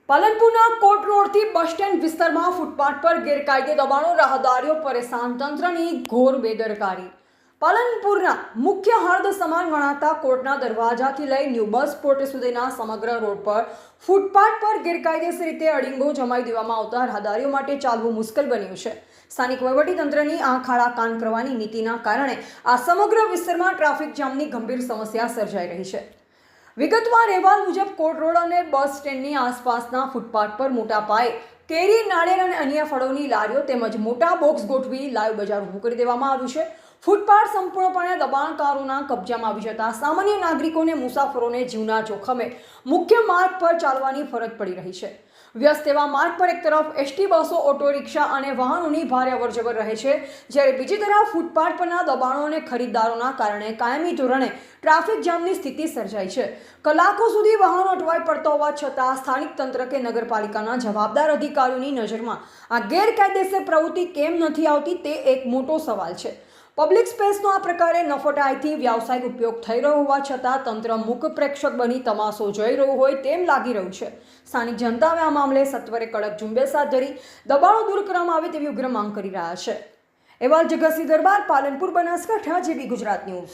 પાલનપુરના કોટ રોડથી bus stand વિસ્તારમાં footpath પર ગેરકાયદે દબાણો, રાહદારીઓ પરેશાન, તંત્રની ઘોર બેદરકારી. પાલનપુરના મુખ્ય હદ સમાન ગણાતા કોટના દરવાજાથી લઈ ન્યૂ બસ પોર્ટ સુધીના સમગ્ર રોડ પર ફૂટપાથ પર ગેરકાયદેસર રીતે અડીંગો જમાઈ દેવામાં આવતા રાહદારીઓ માટે ચાલવું મુશ્કેલ બન્યું છે. સ્થાનિક વહીવટીતંત્રની આંખ આડા કાન કરવાની નીતિના કારણે આ સમગ્ર વિસ્તારમાં ટ્રાફિક જામની ગંભીર સમસ્યા સર્જાઈ રહી છે. વિગતવાર અહેવાલ મુજબ કોટ રોડ અને બસ સ્ટેન્ડની આસપાસના ફૂટપાથ પર મોટા પાયે કેરી, નાળિયેર અને અન્ય ફળોની લારીઓ તેમજ મોટા બોક્સ ગોઠવી લાઈવ બજાર ઊભું કરી દેવામાં આવ્યું છે. ફૂટપાથ સંપૂર્ણપણે દબાણકારોના કબજામાં આવી જતા સામાન્ય નાગરિકોને, મુસાફરોને જીવના જોખમે મુખ્ય માર્ગ પર ચાલવાની ફરજ પડી રહી છે. વ્યસ્ત એવા માર્ગ પર એક તરફ એસટી બસો, ઓટો રિક્ષા અને વાહનોની ભારે અવરજવર રહે છે, જ્યારે બીજી તરફ ફૂટપાથ પરના દબાણો અને ખરીદદારોના કારણે કાયમી ધોરણે ટ્રાફિક જામની સ્થિતિ સર્જાઈ છે. કલાકો સુધી વાહનો અટવાઈ પડતા હોવા છતાં સ્થાનિક તંત્ર કે નગરપાલિકાના જવાબદાર અધિકારીઓની નજરમાં આ ગેરકાયદેસર પ્રવૃત્તિ કેમ નથી આવતી તે એક મોટો સવાલ છે. પબ્લિક સ્પેસનો આ પ્રકારે નફટાઈથી વ્યાવસાયિક ઉપયોગ થઈ રહ્યો હોવા છતાં તંત્ર મૂક પ્રેક્ષક બની તમાશો જોઈ રહ્યું હોય તેમ લાગી રહ્યું છે. સ્થાનિક જનતાએ આ મામલે સત્વરે કડક ઝુંબેશ હાથ ધરી દબાણો દૂર કરવામાં આવે તેવી ઉગ્ર માંગ કરી રહ્યા છે. અહેવાલ જગતસિંહ દરબાર, પાલનપુર, બનાસકાંઠા, GB ગુજરાત ન્યૂઝ.